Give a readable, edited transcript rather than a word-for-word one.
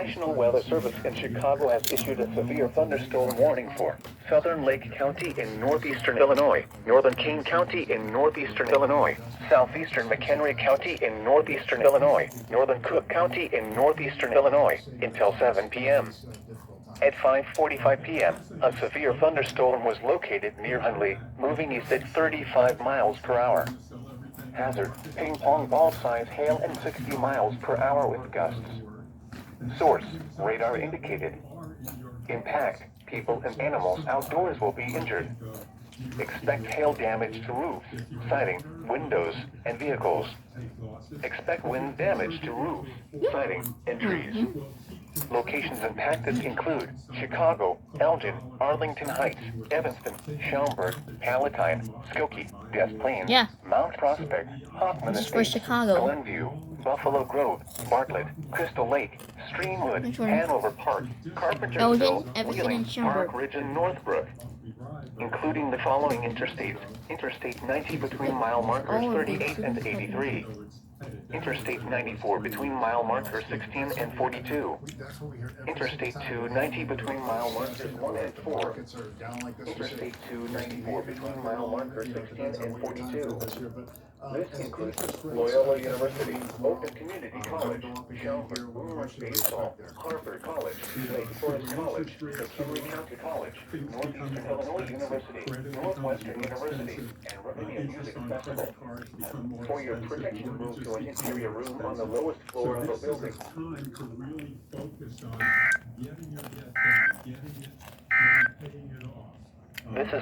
National Weather Service in Chicago has issued a severe thunderstorm warning for southern Lake County in northeastern Illinois, northern Kane County in northeastern Illinois, southeastern McHenry County in northeastern Illinois, northern Cook County in northeastern Illinois, until 7 p.m. At 5:45 p.m., a severe thunderstorm was located near Hunley, moving east at 35 miles per hour. Hazard, ping pong ball size hail and 60 miles per hour with gusts. Source, radar indicated. Impact, people and animals outdoors will be injured. Expect hail damage to roofs, siding, windows, and vehicles. Expect wind damage to roofs, siding, and trees. Locations impacted include Chicago, Elgin, Arlington Heights, Evanston, Schaumburg, Palatine, Skokie, Des Plaines, Yeah. Mount Prospect, Hoffman This is for Estates, Chicago. Glenview, Buffalo Grove, Bartlett, Crystal Lake, Streamwood, Which one? Hanover Park, Carpentersville, Elgin, Evanston, Wheeling, and Schaumburg. Park Ridge, and Northbrook, including the following interstates: Interstate 90 between mile markers 38 and 83. Interstate 94 between mile markers 16 and 42. Interstate 290 between mile markers 1 and 4. Interstate 294 between mile markers 16 and 42. This includes Loyola University, Open Community College, Schaumburg, Woodward Baseball, Harvard College, Lake Forest College, McHenry County College, Northeastern Illinois University, Northwestern University, and Ravinia Music Festival. For your protection, move to an interior room on the lowest floor of the building. Time to really focus on getting your debt done, getting it, and paying it off. This is